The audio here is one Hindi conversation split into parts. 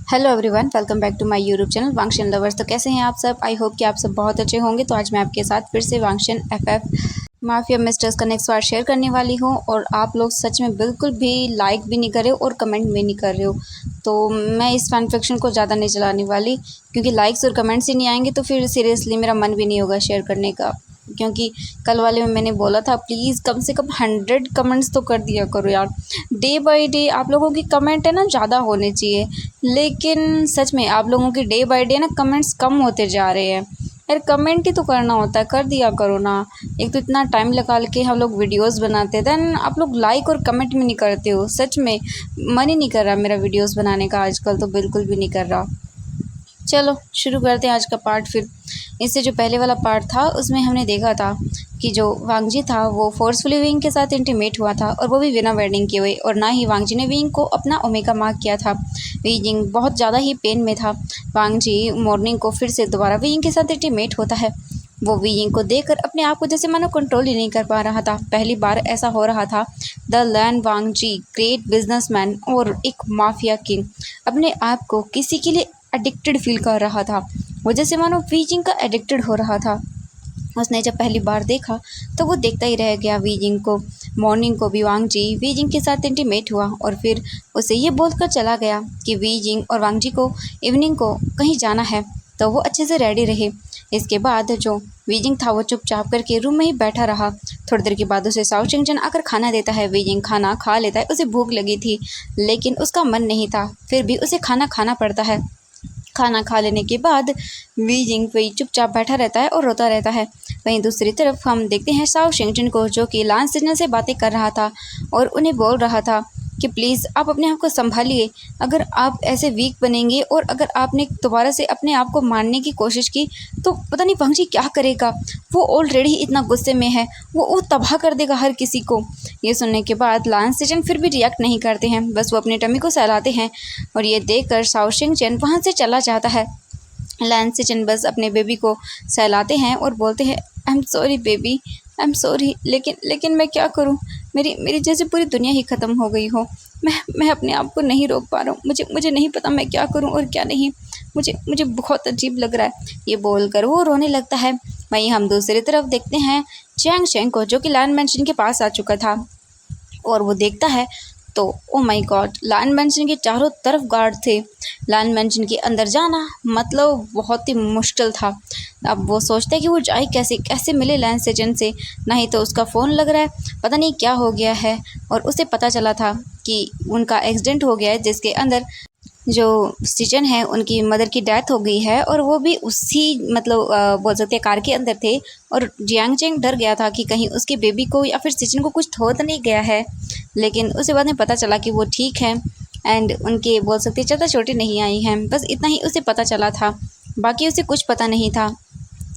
Hello everyone, welcome back to my YouTube channel वांगशन लवर्स। तो कैसे हैं आप सब? आई होप कि आप सब बहुत अच्छे होंगे। तो आज मैं आपके साथ फिर से वांगशन एफएफ माफिया मिस्टर्स का नेक्स्ट पार्ट शेयर करने वाली हूँ। और आप लोग सच में बिल्कुल भी लाइक भी नहीं कर रहे हो और कमेंट भी नहीं कर रहे हो। तो मैं इस फैन फिक्शन को ज़्यादा नहीं चलाने वाली, क्योंकि लाइक्स और कमेंट्स ही नहीं आएंगे तो फिर सीरियसली मेरा मन भी नहीं होगा शेयर करने का। क्योंकि कल वाले में मैंने बोला था प्लीज़ कम से कम 100 कमेंट्स तो कर दिया करो यार। डे बाय डे आप लोगों की कमेंट है ना ज़्यादा होने चाहिए, लेकिन सच में आप लोगों के डे बाय डे ना कमेंट्स कम होते जा रहे हैं। यार कमेंट ही तो करना होता है, कर दिया करो ना। एक तो इतना टाइम निकाल के हम लोग वीडियोस बनाते हैं, देन आप लोग लाइक और कमेंट भी नहीं करते हो। सच में मन ही नहीं कर रहा मेरा वीडियोस बनाने का आजकल, तो बिल्कुल भी नहीं कर रहा। चलो शुरू करते हैं आज का पार्ट। फिर इससे जो पहले वाला पार्ट था उसमें हमने देखा था कि जो वांगजी था वो फोर्सफुली विंग के साथ इंटीमेट हुआ था, और वो भी बिना वेडिंग किए हुए। और ना ही वांगजी ने विंग को अपना ओमेगा मार्क किया था। विंग बहुत ज़्यादा ही पेन में था। वांगजी मॉर्निंग को फिर से दोबारा विंग के साथ इंटीमेट होता है। वो विंग को देखकर अपने आप को जैसे मानो कंट्रोल ही नहीं कर पा रहा था। पहली बार ऐसा हो रहा था। द लैन वांगजी, ग्रेट बिजनेसमैन और एक माफिया किंग, अपने आप को किसी के लिए एडिक्टेड फील कर रहा था। वो जैसे मानो वीजिंग का एडिक्टेड हो रहा था। उसने जब पहली बार देखा तो वो देखता ही रह गया वीजिंग को। मॉर्निंग को भी वांगजी वीजिंग के साथ इंटीमेट हुआ, और फिर उसे ये बोलकर चला गया कि वीजिंग और वांगजी को इवनिंग को कहीं जाना है, तो वो अच्छे से रेडी रहे। इसके बाद जो वीजिंग था वो चुपचाप करके रूम में ही बैठा रहा। थोड़ी देर के बाद उसे साओ चिंगजन आकर खाना देता है। वीजिंग खाना खा लेता है। उसे भूख लगी थी लेकिन उसका मन नहीं था, फिर भी उसे खाना खाना पड़ता है। खाना खा लेने के बाद वीजिंग वही चुपचाप बैठा रहता है और रोता रहता है। वहीं दूसरी तरफ हम देखते हैं साओ शिंगजन को, जो कि लांस सिग्नल से बातें कर रहा था और उन्हें बोल रहा था कि प्लीज़ आप अपने आप को संभालिए। अगर आप ऐसे वीक बनेंगे और अगर आपने दोबारा से अपने आप को मारने की कोशिश की तो पता नहीं वांगजी क्या करेगा। वो ऑलरेडी इतना गुस्से में है, वो तबाह कर देगा हर किसी को। ये सुनने के बाद लांस सिजन फिर भी रिएक्ट नहीं करते हैं, बस वो अपनी टमी को सहलाते हैं। और ये देखकर साओ शिंगजन वहाँ से चला जाता है। लांस सिजन बस अपने बेबी को सहलाते हैं और बोलते हैं I am sorry baby, I am sorry, लेकिन मैं क्या करूं। मेरी मेरी जैसे पूरी दुनिया ही ख़त्म हो गई हो। मैं अपने आप को नहीं रोक पा रहा हूँ। मुझे नहीं पता मैं क्या करूँ और क्या नहीं। मुझे बहुत अजीब लग रहा है। ये बोलकर वो रोने लगता है। वहीं हम दूसरी तरफ देखते हैं चैंग चैंग को, जो कि लैंड मैंशन के पास आ चुका था। और वो देखता है तो oh my God, land mention के चारों तरफ गार्ड थे। लैंड मैंशन के अंदर जाना मतलब बहुत ही मुश्किल था। अब वो सोचता है कि वो जाए कैसे, कैसे मिले लैंड सेजन से। नहीं तो उसका फ़ोन लग रहा है, पता नहीं क्या हो गया है। और उसे पता चला था कि उनका एक्सीडेंट हो गया है, जिसके अंदर जो सिजन है उनकी मदर की डेथ हो गई है, और वो भी उसी मतलब बोल सकते हैं कार के अंदर थे। और जियांग चेंग डर गया था कि कहीं उसके बेबी को या फिर सिजन को कुछ हो तो नहीं गया है। लेकिन उसे बाद में पता चला कि वो ठीक है, एंड उनके बोल सकते ज़्यादा चोटें नहीं आई हैं। बस इतना ही उसे पता चला था, बाकी उसे कुछ पता नहीं था।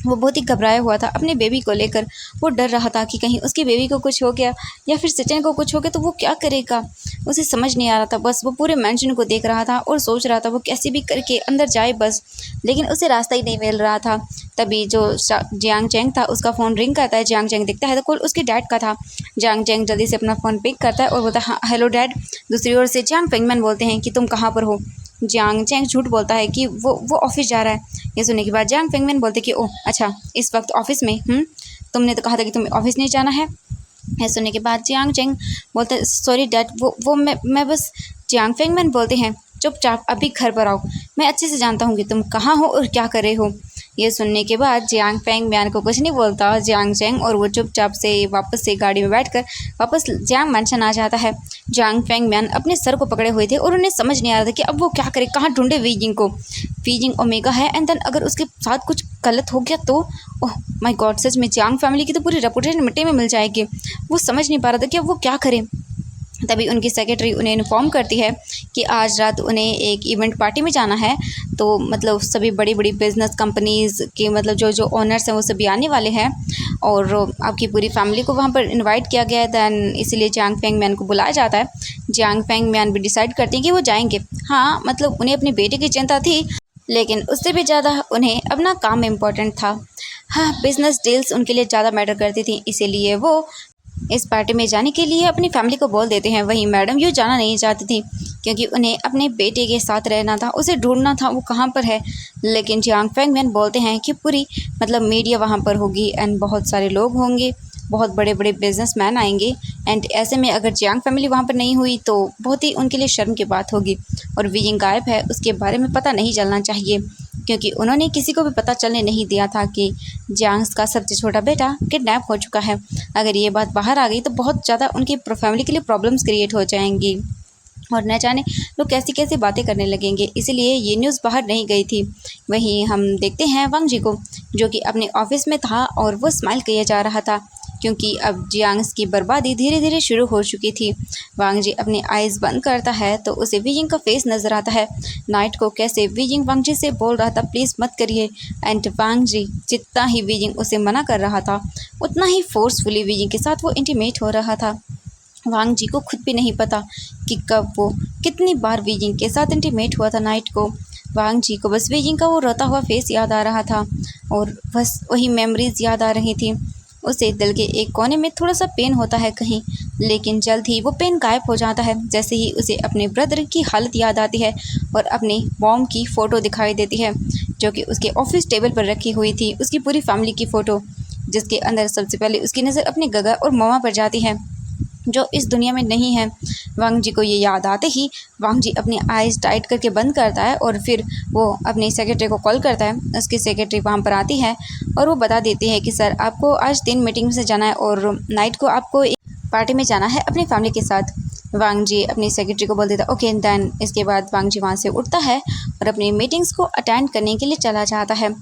वो बहुत ही घबराया हुआ था अपने बेबी को लेकर। वो डर रहा था कि कहीं उसके बेबी को कुछ हो गया या फिर सचिन को कुछ हो गया तो वो क्या करेगा। उसे समझ नहीं आ रहा था। बस वो पूरे मैंशन को देख रहा था और सोच रहा था वो कैसे भी करके अंदर जाए बस, लेकिन उसे रास्ता ही नहीं मिल रहा था। तभी जो जियांग चेंग था उसका फ़ोन रिंग करता है। जियांग चेंग देखता है तो कॉल उसके डैड का था। जियांग चेंग जल्दी से अपना फ़ोन पिक करता है और बोलता है हाँ हेलो डैड। दूसरी ओर से जियांग फेंगमैन बोलते हैं कि तुम कहाँ पर हो। जियांग चेंग झूठ बोलता है कि वो ऑफिस जा रहा है। ये सुनने के बाद जियांग फेंगमैन बोलते कि ओह अच्छा, इस वक्त ऑफिस में तुमने तो कहा था कि तुम्हें ऑफिस नहीं जाना है। ये सुनने के बाद जियांग चेंग बोलते सॉरी डैड, वो मैं बस। जियांग फेंगमैन बोलते हैं चुपचाप अभी घर पर आओ, मैं अच्छे से जानता हूँ कि तुम कहाँ हो और क्या कर रहे हो। ये सुनने के बाद जियांग फेंगमैन को कुछ नहीं बोलता जियांग चेंग, और वो चुपचाप से वापस से गाड़ी में बैठकर वापस जियांग मैंशन आ जाता है। जियांग फेंगमैन अपने सर को पकड़े हुए थे और उन्हें समझ नहीं आ रहा था कि अब वो क्या करे, कहाँ ढूंढे वीजिंग को। वीजिंग ओमेगा है, एंड देन अगर उसके साथ कुछ गलत हो गया तो ओह माय गॉड, सच में जियांग फैमिली की तो पूरी रेपुटेशन मिट्टी में मिल जाएगी। वो समझ नहीं पा रहा था कि अब वो क्या करे। तभी उनकी सेक्रेटरी उन्हें इन्फॉर्म करती है कि आज रात उन्हें एक इवेंट पार्टी में जाना है। तो मतलब सभी बड़ी बड़ी बिजनेस कंपनीज़ के मतलब जो जो ओनर्स हैं वो सभी आने वाले हैं, और आपकी पूरी फैमिली को वहाँ पर इनवाइट किया गया है। दैन इसीलिए जियांग फेंगमैन को बुलाया जाता है। जियांग फेंगमैन भी डिसाइड करती हैं कि वो जाएंगे। हाँ मतलब उन्हें अपने बेटे की चिंता थी, लेकिन उससे भी ज़्यादा उन्हें अपना काम इम्पोर्टेंट था। हाँ, बिजनेस डील्स उनके लिए ज़्यादा मैटर करती थी, इसीलिए वो इस पार्टी में जाने के लिए अपनी फैमिली को बोल देते हैं। वहीं मैडम यूँ जाना नहीं चाहती थी क्योंकि उन्हें अपने बेटे के साथ रहना था, उसे ढूंढना था वो कहाँ पर है। लेकिन जियांग फेंगमिन बोलते हैं कि पूरी मीडिया वहाँ पर होगी एंड बहुत सारे लोग होंगे, बहुत बड़े बड़े बिजनेसमैन आएंगे एंड ऐसे में अगर जियांग फैमिली वहाँ पर नहीं हुई तो बहुत ही उनके लिए शर्म की बात होगी। और वीजिंग गायब है उसके बारे में पता नहीं चलना चाहिए क्योंकि उन्होंने किसी को भी पता चलने नहीं दिया था कि जियांग का सबसे छोटा बेटा किडनैप हो चुका है। अगर ये बात बाहर आ गई तो बहुत ज़्यादा उनकी फैमिली के लिए प्रॉब्लम्स क्रिएट हो जाएंगी और न जाने लोग कैसी कैसी बातें करने लगेंगे, इसीलिए ये न्यूज़ बाहर नहीं गई थी। वहीं हम देखते हैं वांग जी को जो कि अपने ऑफिस में था और वो स्माइल किया जा रहा था क्योंकि अब जियांग की बर्बादी धीरे धीरे शुरू हो चुकी थी। वांग जी अपनी आइज़ बंद करता है तो उसे वीजिंग का फेस नज़र आता है। नाइट को कैसे वीजिंग वांग जी से बोल रहा था प्लीज़ मत करिए एंड वांग जी जितना ही वीजिंग उसे मना कर रहा था उतना ही फोर्सफुली वीजिंग के साथ वो इंटीमेट हो रहा था। वांग जी को खुद भी नहीं पता कि कब वो कितनी बार वीजिंग के साथ इंटीमेट हुआ था नाइट को। वांग जी को बस वीजिंग का वो रोता हुआ फेस याद आ रहा था और बस वही मेमोरीज याद आ रही थी। उसे दिल के एक कोने में थोड़ा सा पेन होता है कहीं, लेकिन जल्द ही वो पेन गायब हो जाता है जैसे ही उसे अपने ब्रदर की हालत याद आती है और अपनी मॉम की फ़ोटो दिखाई देती है जो कि उसके ऑफिस टेबल पर रखी हुई थी, उसकी पूरी फैमिली की फ़ोटो जिसके अंदर सबसे पहले उसकी नज़र अपने गगा और मामा पर जाती है जो इस दुनिया में नहीं है। वांग जी को ये याद आते ही वांग जी अपनी आइज़ टाइट करके बंद करता है और फिर वो अपनी सेक्रेटरी को कॉल करता है। उसकी सेक्रेटरी वहाँ पर आती है और वो बता देती है कि सर आपको आज 3 मीटिंग से जाना है और नाइट को आपको एक पार्टी में जाना है अपनी फैमिली के साथ। वांग जी अपनी सेक्रेटरी को बोल देता ओके देन। इसके बाद वांग जी वहाँ से उठता है और अपनी मीटिंग्स को अटेंड करने के लिए चला जाता है।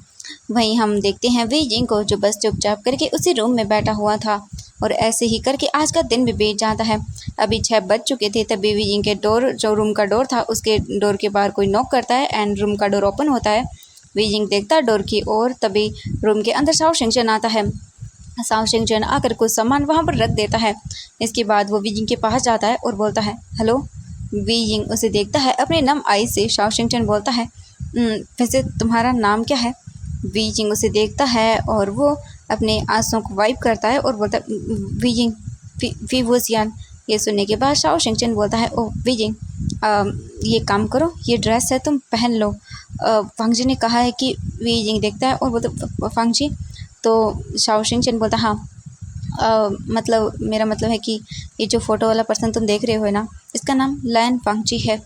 वहीं हम देखते हैं वीजिंग को जो बस चुपचाप करके उसी रूम में बैठा हुआ था और ऐसे ही करके आज का दिन भी बीत जाता है। अभी 6 बज चुके थे तभी वीजिंग के डोर जो रूम का डोर था उसके डोर के बाहर कोई नॉक करता है एंड रूम का डोर ओपन होता है। वीजिंग देखता है डोर की ओर, तभी रूम के अंदर शाओ शिंगचन आता है। शाओ शिंगचन आकर कुछ सामान वहाँ पर रख देता है। इसके बाद वो वीजिंग के पास जाता है और बोलता है हेलो। वीजिंग उसे देखता है अपने नम आई से। शाओ शिंगचन बोलता है वैसे तुम्हारा नाम क्या है?" वीजिंग उसे देखता है और वो अपने आंसुओं को वाइप करता है और बोलता है वीजिंग फीवोसियान। ये सुनने के बाद शाओ शिंगचन बोलता है ओह वीजिंग ये काम करो, ये ड्रेस है तुम पहन लो। वांग जी ने कहा है कि वीजिंग देखता है और बोलता वांग जी। तो शाओ शिंगचन बोलता हाँ मतलब मेरा मतलब है कि ये जो फ़ोटो वाला पर्सन तुम देख रहे हो ना इसका नाम लैन वांग जी है।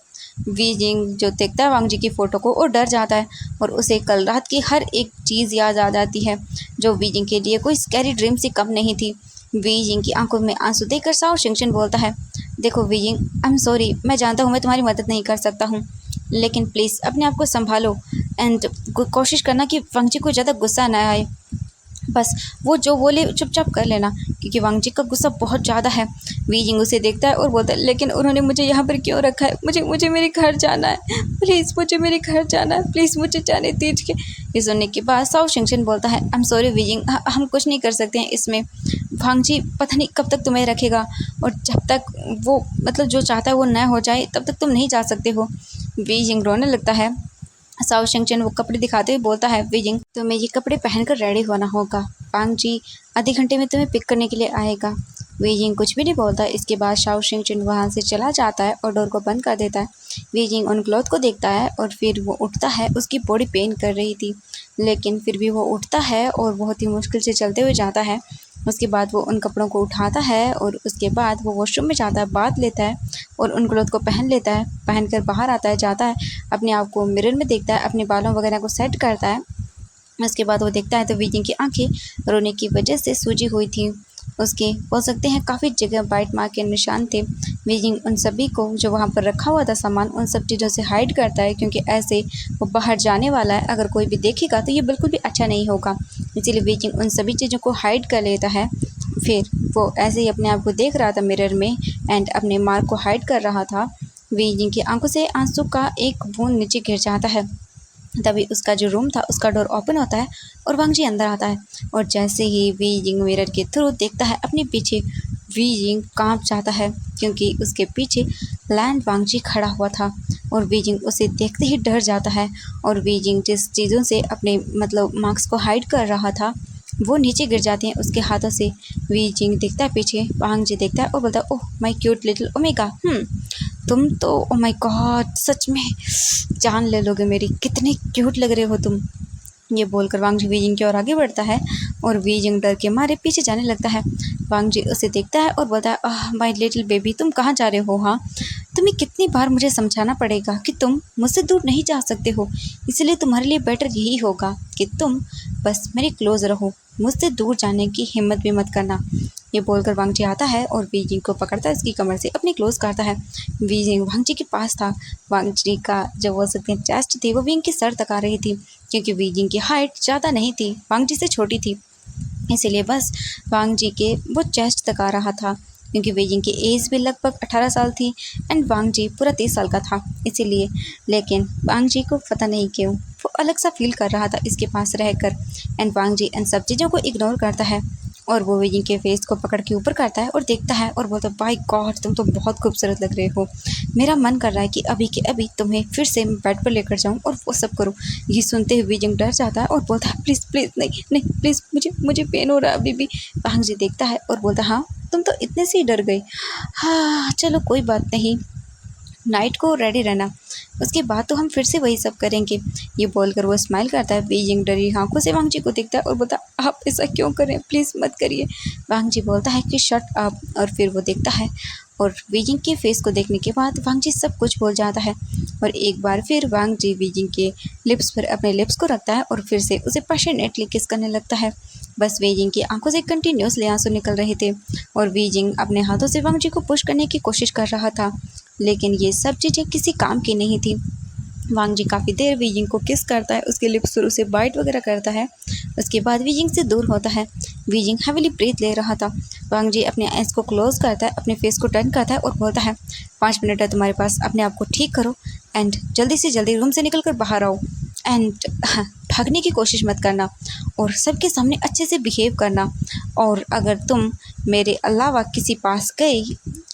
वीजिंग जो देखता है वांग जी की फ़ोटो को और डर जाता है और उसे कल रात की हर एक चीज़ याद आ जाती है जो वीजिंग के लिए कोई स्कैरी ड्रीम से कम नहीं थी। वीजिंग की आंखों में आंसू देखकर शाओ शिंगचन बोलता है देखो वीजिंग आई एम सॉरी, मैं जानता हूँ मैं तुम्हारी मदद नहीं कर सकता हूँ लेकिन प्लीज़ अपने आप को संभालो एंड कोशिश करना कि वांग जी को ज़्यादा गुस्सा ना आए। बस वो जो बोले चुपचाप कर लेना क्योंकि वांग जी का गुस्सा बहुत ज़्यादा है। वीजिंग उसे देखता है और बोलता है लेकिन उन्होंने मुझे यहाँ पर क्यों रखा है, मुझे मेरे घर जाना है, प्लीज़ मुझे मेरे घर जाना है, प्लीज़ मुझे जाने दीजिए। ये सुनने के बाद शाओ शिंगचन बोलता है आई एम सॉरी वीजिंग, हम कुछ नहीं कर सकते हैं इसमें। वांग जी पता नहीं कब तक तुम्हें रखेगा और जब तक वो जो चाहता है वो न हो जाए तब तक तुम नहीं जा सकते हो। वीजिंग रोने लगता है। शाओ शिंगचन वो कपड़े दिखाते हुए बोलता है वीजिंग तुम्हें ये कपड़े पहनकर रेडी होना होगा, वांग जी आधे घंटे में तुम्हें पिक करने के लिए आएगा। वीजिंग कुछ भी नहीं बोलता। इसके बाद शाओ शिंगचन वहाँ से चला जाता है और डोर को बंद कर देता है। वीजिंग उन क्लॉथ को देखता है और फिर वो उठता है। उसकी बॉडी पेन कर रही थी लेकिन फिर भी वो उठता है और बहुत ही मुश्किल से चलते हुए जाता है। उसके बाद वो उन कपड़ों को उठाता है और उसके बाद वो वॉशरूम में जाता है, बाथ लेता है और उन क्लॉथ को पहन लेता है। पहनकर बाहर आता है, जाता है अपने आप को मिरर में देखता है, अपने बालों वगैरह को सेट करता है। उसके बाद वो देखता है तो वीजिंग की आंखें रोने की वजह से सूजी हुई थी। उसके बोल सकते हैं काफ़ी जगह बाइट मार्क के निशान थे। वीजिंग उन सभी को जो वहाँ पर रखा हुआ था सामान उन सब चीज़ों से हाइड करता है क्योंकि ऐसे वो बाहर जाने वाला है, अगर कोई भी देखेगा तो ये बिल्कुल भी अच्छा नहीं होगा। इसीलिए वीजिंग उन सभी चीज़ों को हाइड कर लेता है। फिर वो ऐसे ही अपने आप को देख रहा था मिरर में एंड अपने मार्क को हाइड कर रहा था। वीजिंग की आंखों से आंसू का एक बूंद नीचे गिर जाता है। तभी उसका जो रूम था उसका डोर ओपन होता है और वांग जी अंदर आता है और जैसे ही वीजिंग मिरर के थ्रू देखता है अपने पीछे, वीजिंग कांप जाता है क्योंकि उसके पीछे लैन वांग जी खड़ा हुआ था और वीजिंग उसे देखते ही डर जाता है। और वीजिंग जिस चीज़ों से अपने मार्क्स को हाइड कर रहा था वो नीचे गिर जाते हैं उसके हाथों से। वी जिंग देखता है पीछे, वांग जी देखता है और बोलता है, oh my cute little omega, तुम तो ओ माय गॉड सच में जान ले लोगे मेरी, कितने क्यूट लग रहे हो तुम। ये बोलकर वांग जी वीजिंग की ओर आगे बढ़ता है और वीजिंग डर के मारे पीछे जाने लगता है। वांग जी उसे देखता है और बोलता है, आह माय लिटिल बेबी, तुम कहाँ जा रहे हो? हाँ, तुम्हें कितनी बार मुझे समझाना पड़ेगा कि तुम मुझसे दूर नहीं जा सकते हो, इसलिए तुम्हारे लिए बेटर यही होगा कि तुम बस मेरे क्लोज रहो, मुझसे दूर जाने की हिम्मत भी मत करना। ये बोलकर वांग जी आता है और वीजिंग को पकड़ता है, उसकी कमर से अपनी क्लोज करता है। वीजिंग वांग जी के पास था। वांग जी का जो बोल सकते हैं चेस्ट थी वो विंग के सर तक आ रही थी, क्योंकि वीजिंग की हाइट ज़्यादा नहीं थी, वांग जी से छोटी थी, इसीलिए बस वांग जी के वो चेस्ट तक आ रहा था। क्योंकि वीजिंग की एज भी लगभग 18 साल थी एंड वांग जी पूरा 30 साल का था, इसीलिए। लेकिन वांग जी को पता नहीं क्यों वो अलग सा फील कर रहा था इसके पास रहकर। एंड वांग जी इन सब चीज़ों को इग्नोर करता है और वो वीजिंग के फेस को पकड़ के ऊपर करता है और देखता है और बोलता है, बाय गॉड तुम तो बहुत खूबसूरत लग रहे हो, मेरा मन कर रहा है कि अभी के अभी तुम्हें फिर से बेड पर लेकर जाऊं और वो सब करूं। ये सुनते हुए वीजिंग डर जाता है और बोलता है, प्लीज़ प्लीज़ नहीं नहीं प्लीज़, मुझे मुझे पेन हो रहा है अभी भी। वांग जी देखता है और बोलता है, हाँ तुम तो इतने से ही डर गई, हाँ चलो कोई बात नहीं, नाइट को रेडी रहना, उसके बाद तो हम फिर से वही सब करेंगे। ये बोलकर वो स्माइल करता है। बीजिंग डरी आंखों से वांग जी को देखता है और बोलता है, आप ऐसा क्यों करें, प्लीज़ मत करिए। वांग जी बोलता है कि शट अप, और फिर वो देखता है और बीजिंग के फेस को देखने के बाद वांग जी सब कुछ भूल जाता है और एक बार फिर वांग जी बीजिंग के लिप्स पर अपने लिप्स को रखता है और फिर से उसे पैशनेटली किस करने लगता है। बस बीजिंग की आंखों से कंटिन्यूसली आंसू निकल रहे थे और बीजिंग अपने हाथों से वांग जी को पुश करने की कोशिश कर रहा था, लेकिन ये सब चीज़ें किसी काम की नहीं थी। वांग जी काफ़ी देर वीजिंग को किस करता है, उसके लिप्स पर उसे बाइट वगैरह करता है, उसके बाद वीजिंग से दूर होता है। वीजिंग हैविली ब्रीथ ले रहा था। वांग जी अपने आइज़ को क्लोज करता है, अपने फेस को टर्न करता है और बोलता है, 5 मिनट है तुम्हारे पास, अपने आप को ठीक करो एंड जल्दी से जल्दी रूम से निकल कर बाहर आओ एंड भागने की कोशिश मत करना और सबके सामने अच्छे से बिहेव करना, और अगर तुम मेरे अलावा किसी पास गए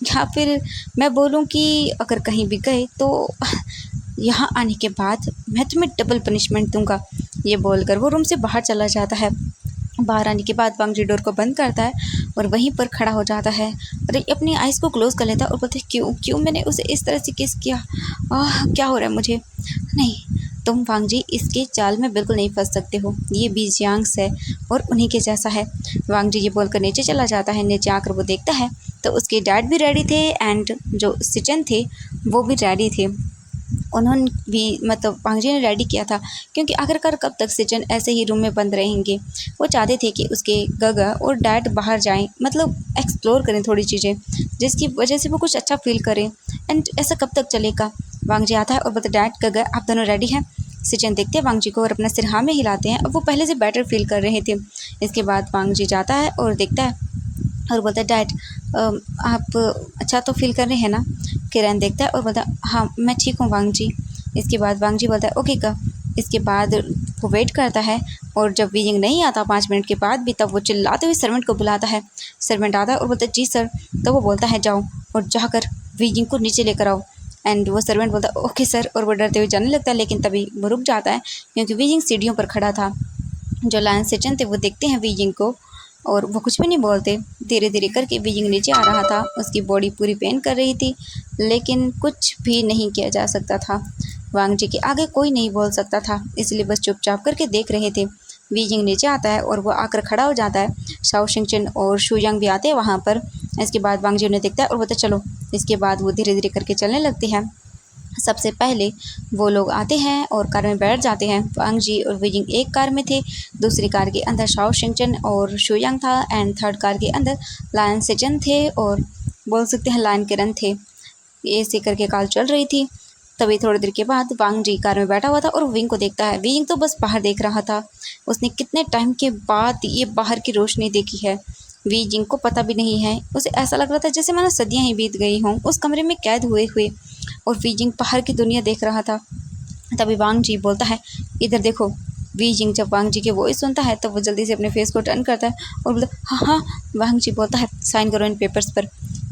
या फिर मैं बोलूँ कि अगर कहीं भी गए तो यहाँ आने के बाद मैं तुम्हें डबल पनिशमेंट दूंगा। ये बोलकर वो रूम से बाहर चला जाता है। बाहर आने के बाद वांग जी डोर को बंद करता है और वहीं पर खड़ा हो जाता है और अपनी आइज़ को क्लोज कर लेता है और बोलता है, क्यों क्यों मैंने उसे इस तरह से किस किया, क्या हो रहा है मुझे। नहीं, तुम वांग जी इसके जाल में बिल्कुल नहीं फंस सकते हो, ये बीजियांग्स है और उन्हीं के जैसा है। वांग जी ये बोलकर नीचे चला जाता है। नीचे आकर वो देखता है तो उसके डैड भी रेडी थे एंड जो सिचन थे वो भी रेडी थे। उन्होंने भी मतलब वांग जी ने रेडी किया था, क्योंकि आखिरकार कब तक सिचन ऐसे ही रूम में बंद रहेंगे। वो चाहते थे कि उसके गगा और डैड बाहर जाएं, मतलब एक्सप्लोर करें थोड़ी चीज़ें, जिसकी वजह से वो कुछ अच्छा फील करें। एंड ऐसा कब तक चलेगा। वांग जी आता है और बोलता, डैड गगा आप दोनों रेडी हैं। सिचन देखते हैं वांग जी को और अपना सिर हाँ में हिलाते हैं। अब वो पहले से बेटर फील कर रहे थे। इसके बाद वांग जी जाता है और देखता है और बोलता है, डैड आप अच्छा तो फील कर रहे हैं ना। किरण देखता है और बोलता है, हाँ मैं ठीक हूँ वांग जी। इसके बाद वांग जी बोलता है, ओके का। इसके बाद वो वेट करता है और जब वीजिंग नहीं आता 5 मिनट के बाद भी, तब वो चिल्लाते हुए सर्वेंट को बुलाता है। सर्वेंट आता है और बोलता है, जी सर। तो वो बोलता है, जाओ और जाकर वीजिंग को नीचे लेकर आओ। एंड वो सर्वेंट बोलता है, ओके सर, और वो डरते हुए जाने लगता है, लेकिन तभी वो रुक जाता है क्योंकि वीजिंग सीढ़ियों पर खड़ा था। जो लायन सिचन थे वो देखते हैं वीजिंग को और वो कुछ भी नहीं बोलते। धीरे धीरे करके वीजिंग नीचे आ रहा था, उसकी बॉडी पूरी पेन कर रही थी, लेकिन कुछ भी नहीं किया जा सकता था। वांग जी के आगे कोई नहीं बोल सकता था, इसलिए बस चुपचाप करके देख रहे थे। वीजिंग नीचे आता है और वो आकर खड़ा हो जाता है। शाओ शिंगचन और शुयांग भी आते हैं वहाँ पर। इसके बाद वांग जी उन्हें देखता है और बोलता है, चलो। इसके बाद वो धीरे धीरे करके चलने लगते हैं। सबसे पहले वो लोग आते हैं और कार में बैठ जाते हैं। वांग जी और वीजिंग एक कार में थे, दूसरी कार के अंदर शाओ शिंगचन और शुयांग था एंड थर्ड कार के अंदर लायन सिचन थे और बोल सकते हैं लायन किरण थे। ऐसे करके कार चल रही थी। तभी थोड़ी देर के बाद वांग जी कार में बैठा हुआ था और विंग को देखता है। विंग तो बस बाहर देख रहा था, उसने कितने टाइम के बाद ये बाहर की रोशनी देखी है। वीजिंग को पता भी नहीं है, उसे ऐसा लग रहा था जैसे मानो सदियां ही बीत गई हों उस कमरे में कैद हुए हुए, और वीजिंग बाहर की दुनिया देख रहा था। तभी वांग जी बोलता है, इधर देखो। वीजिंग जब वांग जी की वॉइस सुनता है तब वो जल्दी से अपने फेस को टर्न करता है और बोलता है, हाँ हाँ। वांग जी बोलता है, साइन करो इन पेपर्स पर।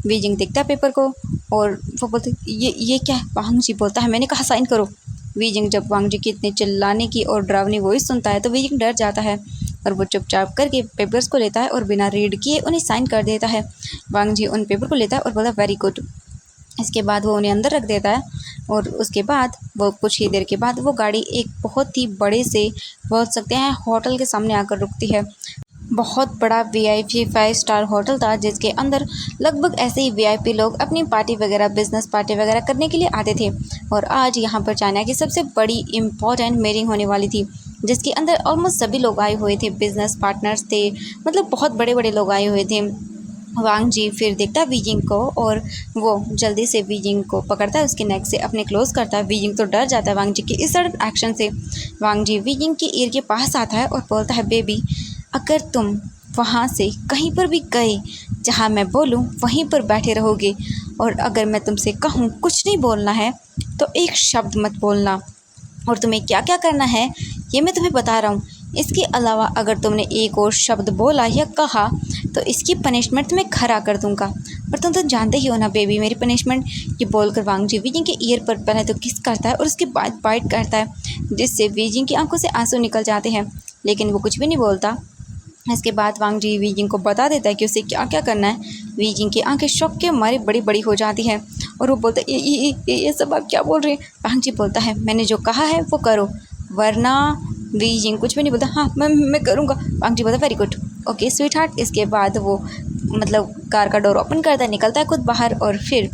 वीजिंग देखता है पेपर को और वो बोलते, ये क्या है। वांग जी बोलता है, मैंने कहा साइन करो। वीजिंग जब वांग जी की इतने चिल्लाने की और डरावनी वॉइस सुनता है तो वीजिंग डर जाता है और वो चुपचाप करके पेपर्स को लेता है और बिना रीड किए उन्हें साइन कर देता है। वांग जी उन पेपर को लेता है और बोलता है वेरी गुड। इसके बाद वो उन्हें अंदर रख देता है और उसके बाद वो कुछ ही देर के बाद वो गाड़ी एक बहुत ही बड़े से बोल सकते हैं होटल के सामने आकर रुकती है। बहुत बड़ा वीआईपी 5 स्टार होटल था जिसके अंदर लगभग ऐसे ही वीआईपी लोग अपनी पार्टी वगैरह बिजनेस पार्टी वगैरह करने के लिए आते थे। और आज यहाँ पर चाइना की सबसे बड़ी इम्पोर्टेंट मीटिंग होने वाली थी जिसके अंदर ऑलमोस्ट सभी लोग आए हुए थे, बिजनेस पार्टनर्स थे, मतलब बहुत बड़े बड़े लोग आए हुए थे। वांग जी फिर देखता है वीजिंग को और वो जल्दी से वीजिंग को पकड़ता है, उसके नेक से अपने क्लोज करता है। वीजिंग तो डर जाता है वांग जी के इस सडन एक्शन से। वांग जी वीजिंग की ईयर के पास आता है और बोलता है बेबी, अगर तुम वहाँ से कहीं पर भी गए जहाँ मैं बोलूँ वहीं पर बैठे रहोगे और अगर मैं तुमसे कहूँ कुछ नहीं बोलना है तो एक शब्द मत बोलना, और तुम्हें क्या क्या करना है ये मैं तुम्हें बता रहा हूँ। इसके अलावा अगर तुमने एक और शब्द बोला या कहा तो इसकी पनिशमेंट तुम्हें खरा कर दूंगा, और तुम तो जानते ही हो ना बेबी मेरी पनिशमेंट। ये बोलकर वांग जी वीजिंग के ईयर पर पहले तो किस करता है और उसके बाद बाइट करता है जिससे वीजिंग की आंखों से आंसू निकल जाते हैं, लेकिन वो कुछ भी नहीं बोलता। इसके बाद वांग जी वीजिंग को बता देता है कि उसे क्या क्या करना है। वीजिंग की आंखें शौक के मारे बड़ी बड़ी हो जाती हैं और वो बोलता है ये सब आप क्या बोल रहे हैं। वांग जी बोलता है मैंने जो कहा है वो करो वरना। वीजिंग कुछ भी नहीं बोलता, हाँ मैं करूँगा। वांग जी बोलता very good okay sweet heart. इसके बाद वो मतलब कार का डोर ओपन करता है, निकलता है खुद बाहर और फिर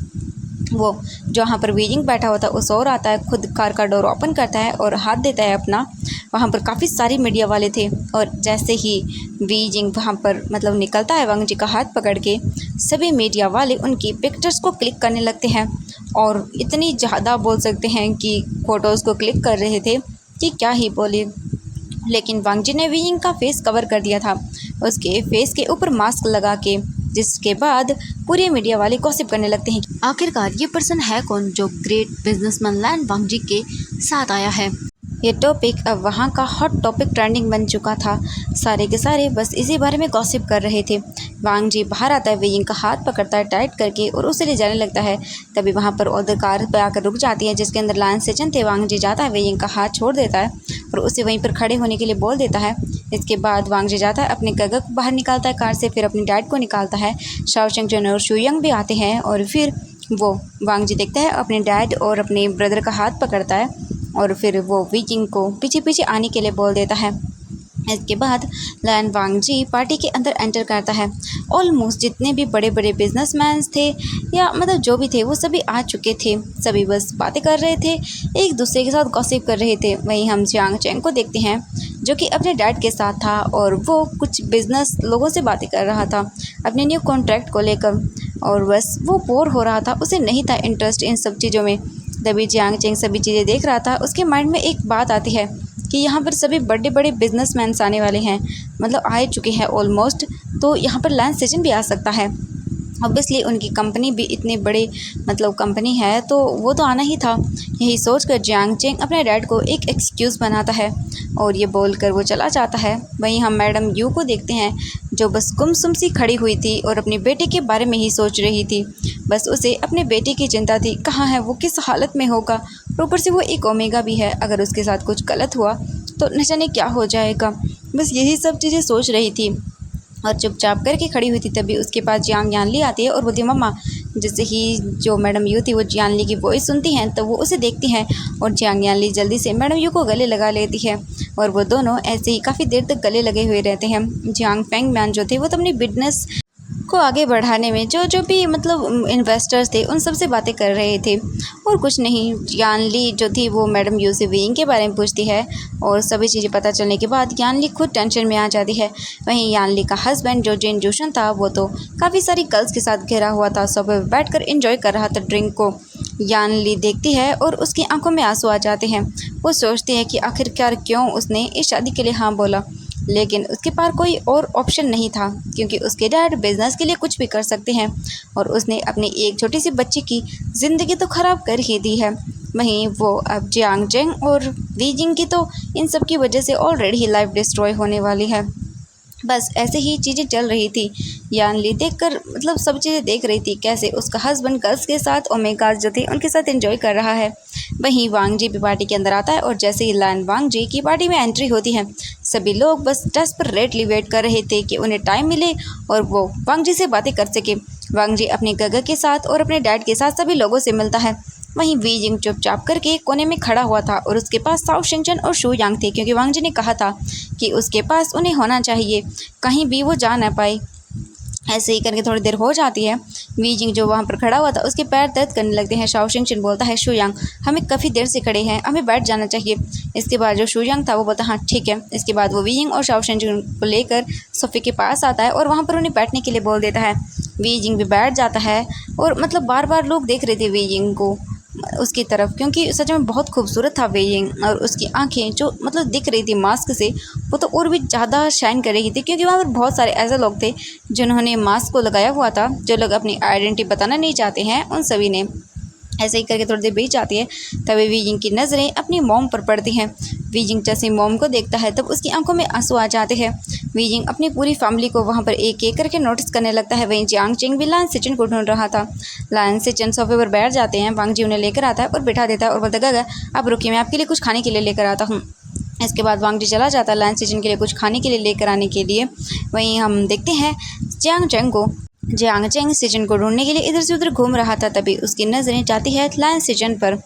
वो जहाँ पर वीजिंग बैठा होता है उस और आता है, खुद कार का डोर ओपन करता है और हाथ देता है अपना। वहाँ पर काफ़ी सारी मीडिया वाले थे और जैसे ही वीजिंग वहाँ पर मतलब निकलता है वांग जी का हाथ पकड़ के, सभी मीडिया वाले उनकी पिक्चर्स को क्लिक करने लगते हैं और इतनी ज़्यादा बोल सकते हैं कि फ़ोटोज़ को क्लिक कर रहे थे कि क्या ही बोले। लेकिन वांग जी ने वीजिंग का फेस कवर कर दिया था, उसके फेस के ऊपर मास्क लगा के, जिसके बाद पूरे मीडिया वाले गॉसिप करने लगते हैं आखिरकार ये पर्सन है कौन जो ग्रेट बिजनेसमैन लैन वांग जी के साथ आया है। ये टॉपिक अब वहाँ का हॉट टॉपिक ट्रेंडिंग बन चुका था। सारे के सारे बस इसी बारे में गॉसिप कर रहे थे। वांग जी बाहर आता है, वीजिंग का हाथ पकड़ता है टाइट करके और उसे ले जाने लगता है। तभी वहाँ पर उधर कार पे आकर रुक जाती है जिसके अंदर लायन सेजन थे। वांग जी जाता है, वीजिंग का हाथ छोड़ देता है और उसे वहीं पर खड़े होने के लिए बोल देता है। इसके बाद वांग जी जाता है, अपने गगा को बाहर निकालता है कार से, फिर अपने डैड को निकालता है। शाओ चंग और शुयंग भी आते हैं और फिर वो वांग जी देखता है अपने डैड और अपने ब्रदर का हाथ पकड़ता है और फिर वो वीजिंग को पीछे पीछे आने के लिए बोल देता है। इसके बाद लैन वांग जी पार्टी के अंदर एंटर करता है। ऑलमोस्ट जितने भी बड़े बड़े बिजनेसमैन थे या मतलब जो भी थे वो सभी आ चुके थे। सभी बस बातें कर रहे थे, एक दूसरे के साथ गॉसिप कर रहे थे। वहीं हम जियांग चेंग को देखते हैं जो कि अपने डैड के साथ था और वो कुछ बिजनेस लोगों से बातें कर रहा था अपने न्यू कॉन्ट्रैक्ट को लेकर, और बस वो बोर हो रहा था, उसे नहीं था इंटरेस्ट इन सब चीज़ों में। तभी जियांग चेंग सभी चीज़ें देख रहा था। उसके माइंड में एक बात आती है कि यहाँ पर सभी बड़े बड़े बिजनेसमैन आने वाले हैं, मतलब आ चुके हैं ऑलमोस्ट, तो यहाँ पर लैन सेजन भी आ सकता है। ऑब्वियसली उनकी कंपनी भी इतनी बड़ी मतलब कंपनी है तो वो तो आना ही था। यही सोचकर जियांग चेंग अपने डैड को एक एक्सक्यूज़ बनाता है और ये बोलकर वो चला जाता है। वहीं हम मैडम यू को देखते हैं जो बस गुमसुम सी खड़ी हुई थी और अपने बेटे के बारे में ही सोच रही थी। बस उसे अपने बेटे की चिंता थी, कहाँ है वो, किस हालत में होगा, ऊपर से वो एक ओमेगा भी है, अगर उसके साथ कुछ गलत हुआ तो न जाने क्या हो जाएगा। बस यही सब चीज़ें सोच रही थी और चुपचाप करके खड़ी हुई थी। तभी उसके पास जियांग यानली आती है और बोलती है मम्मा। जैसे ही जो मैडम यू थी वो जियांगली की वॉइस सुनती हैं तो वो उसे देखती हैं और जियांग यानली जल्दी से मैडम यू को गले लगा लेती है और वो दोनों ऐसे ही काफ़ी देर तक गले लगे हुए रहते हैं। जियांग फेंग मैन जो थे वो तो अपनी बिजनेस को आगे बढ़ाने में जो भी मतलब इन्वेस्टर्स थे उन सब से बातें कर रहे थे और कुछ नहीं। यानली जो थी वो मैडम यू से वीइंग के बारे में पूछती है और सभी चीज़ें पता चलने के बाद यानली खुद टेंशन में आ जाती है। वहीं यानली का हस्बैंड जो जिन जूशन था वो तो काफ़ी सारी गर्ल्स के साथ घिरा हुआ था, सब बैठकर एंजॉय कर रहा था ड्रिंक को। यानली देखती है और उसकी आंखों में आंसू आ जाते हैं। वो सोचती है कि आखिरकार क्यों उसने इस शादी के लिए हाँ बोला, लेकिन उसके पास कोई और ऑप्शन नहीं था क्योंकि उसके डैड बिजनेस के लिए कुछ भी कर सकते हैं और उसने अपनी एक छोटी सी बच्ची की ज़िंदगी तो ख़राब कर ही दी है। वहीं वो अब जियांग चेंग और वीजिंग की तो इन सब की वजह से ऑलरेडी ही लाइफ डिस्ट्रॉय होने वाली है। बस ऐसे ही चीज़ें चल रही थी। यानली देखकर मतलब सब चीज़ें देख रही थी कैसे उसका हस्बैंड गर्ल्स के साथ ओमेगास जो थे उनके साथ एंजॉय कर रहा है। वहीं वांग जी भी पार्टी के अंदर आता है और जैसे ही लान वांग जी की पार्टी में एंट्री होती है, सभी लोग बस डेस्परेटली वेट कर रहे थे कि उन्हें टाइम मिले और वो वांग जी से बातें कर सके। वांग जी अपने गगा के साथ और अपने डैड के साथ सभी लोगों से मिलता है। वहीं वी जिंग चुपचाप करके कोने में खड़ा हुआ था और उसके पास साओ शिंगचन और शू यांग थे, क्योंकि वांग जी ने कहा था कि उसके पास उन्हें होना चाहिए, कहीं भी वो जा ना पाए। ऐसे ही करके थोड़ी देर हो जाती है। वी जिंग जो वहाँ पर खड़ा हुआ था उसके पैर दर्द करने लगते हैं। शाओ शिंगचन बोलता है, शू यांग हमें काफ़ी देर से खड़े हैं, हमें बैठ जाना चाहिए। इसके बाद जो शू यांग था वो बोलता हाँ ठीक है। इसके बाद वो वी जिंग और शाओ शिंगचन को लेकर सोफे के पास आता है और वहाँ पर उन्हें बैठने के लिए बोल देता है। वी जिंग भी बैठ जाता है और मतलब बार बार लोग देख रहे थे वी जिंग को उसकी तरफ, क्योंकि सच में बहुत खूबसूरत था वी जिंग और उसकी आंखें जो मतलब दिख रही थी मास्क से, वो तो और भी ज़्यादा शाइन कर रही थी, क्योंकि वहाँ पर बहुत सारे ऐसे लोग थे जिन्होंने मास्क को लगाया हुआ था। जो लोग अपनी आइडेंटिटी बताना नहीं चाहते हैं उन सभी ने। ऐसे ही करके थोड़ी देर बीत जाती है, तभी वी जिंग की नज़रें अपनी मॉम पर पड़ती हैं। वी जिंग जैसे मॉम को देखता है तब उसकी आंखों में आंसू आ जाते हैं। वी जिंग अपनी पूरी फैमिली को वहाँ पर एक एक करके नोटिस करने लगता है। वहीं जियांग चेंग भी लान सिचन को ढूंढ रहा था। लान सिचन सोफे पर बैठ जाते हैं। वांग जी उन्हें लेकर आता है और बिठा देता है और बोलता है, गगा आप रुकिए, मैं आपके लिए कुछ खाने के लिए लेकर आता हूँ। इसके बाद वांग जी चला जाता है लान सिचन के लिए कुछ खाने के लिए लेकर आने के लिए। वहीं हम देखते हैं जियांग चेंग को। जियांग चेंग सिचन को ढूंढने के लिए इधर से उधर घूम रहा था, तभी उसकी नज़रें जाती है लान सिचन पर,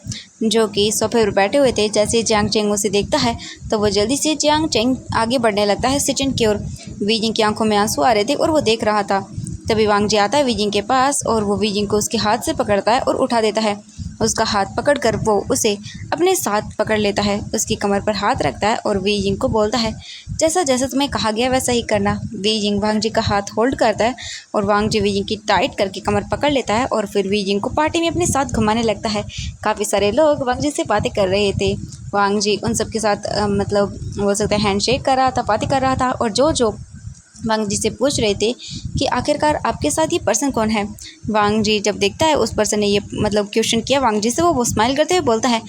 जो कि सोफे पर बैठे हुए थे। जैसे जियांग चेंग उसे देखता है तो वो जल्दी से जियांग चेंग आगे बढ़ने लगता है सिचन की ओर। वी जिंग की आंखों में आंसू आ रहे थे और वो देख रहा था। तभी वांग जी आता है वी जिंग के पास और वो वी जिंग को उसके हाथ से पकड़ता है और उठा देता है। उसका हाथ पकड़कर वो उसे अपने साथ पकड़ लेता है, उसकी कमर पर हाथ रखता है और वी जिंग को बोलता है, जैसा जैसा तुम्हें कहा गया वैसा ही करना। वी जिंग वांग जी का हाथ होल्ड करता है और वांग जी वी जिंग की टाइट करके कमर पकड़ लेता है और फिर वी जिंग को पार्टी में अपने साथ घुमाने लगता है। काफ़ी सारे लोग वांग जी से बातें कर रहे थे। वांग जी उन सब के साथ मतलब बोल सकते हैं हैंडशेक कर रहा था, बातें कर रहा था और जो वांग जी से पूछ रहे थे कि आखिरकार आपके साथ ये पर्सन कौन है। वांग जी जब देखता है उस पर्सन ने ये मतलब क्वेश्चन किया वांग जी से, वो स्माइल करते हुए बोलता है,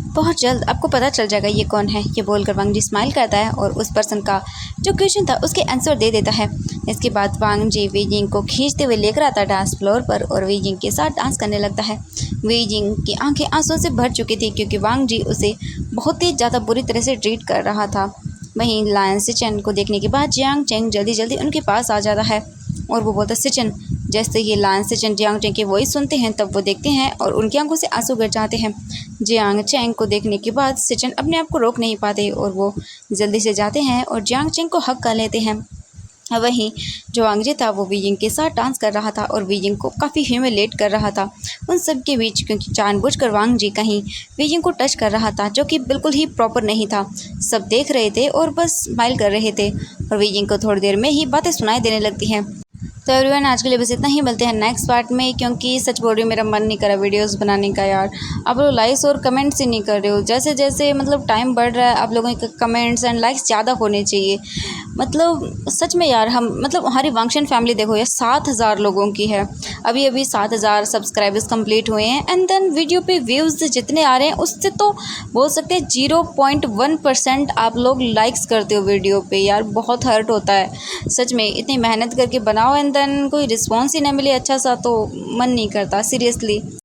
बहुत जल्द आपको पता चल जाएगा ये कौन है। ये बोलकर वांग जी स्माइल करता है और उस पर्सन का जो क्वेश्चन था उसके आंसर दे देता है। इसके बाद वांग जी वी जिंग को खींचते हुए लेकर आता है डांस फ्लोर पर और वी जिंग के साथ डांस करने लगता है। वी जिंग की आंखें आंसुओं से भर चुकी थी, क्योंकि वांग जी उसे बहुत ही ज़्यादा बुरी तरह से ट्रीट कर रहा था। वहीं लायन सिचन को देखने के बाद जियांग चेंग जल्दी जल्दी उनके पास आ जाता है और वो बोलता है, सिचन। जैसे ही लायन सिचन जियांग चेंग की वॉइस सुनते हैं तब वो देखते हैं और उनकी आंखों से आंसू गिर जाते हैं। जियांग चेंग को देखने के बाद सिचन अपने आप को रोक नहीं पाते और वो जल्दी से जाते हैं और जियांग चेंग को हक कर लेते हैं। वहीं जो वांग जी था वो वी जिंग के साथ डांस कर रहा था और वी जिंग को काफ़ी ह्यूमिलेट कर रहा था उन सब के बीच, क्योंकि जानबूझकर वांग जी कहीं वी जिंग को टच कर रहा था, जो कि बिल्कुल ही प्रॉपर नहीं था। सब देख रहे थे और बस स्माइल कर रहे थे और वी जिंग को थोड़ी देर में ही बातें सुनाई देने लगती हैं। तो एवरीवन आज के लिए बस इतना ही, मिलते हैं नेक्स्ट पार्ट में, क्योंकि सच बोल रही हूँ मेरा मन नहीं कर रहा वीडियोस बनाने का यार। आप लोग लाइक्स और कमेंट्स ही नहीं कर रहे हो। जैसे जैसे मतलब टाइम बढ़ रहा है आप लोगों के कमेंट्स एंड लाइक्स ज़्यादा होने चाहिए। मतलब सच में यार हम मतलब हमारी वांगशन फैमिली देखो यार 7,000 लोगों की है। अभी अभी 7,000 सब्सक्राइबर्स कंप्लीट हुए हैं एंड देन वीडियो पे व्यूज़ जितने आ रहे हैं उससे तो बोल सकते हैं 0.1% आप लोग लाइक्स करते हो वीडियो पे। यार बहुत हर्ट होता है सच में, इतनी मेहनत करके बनाओ एंड देन कोई रिस्पॉन्स ही ना मिले अच्छा सा तो मन नहीं करता सीरियसली।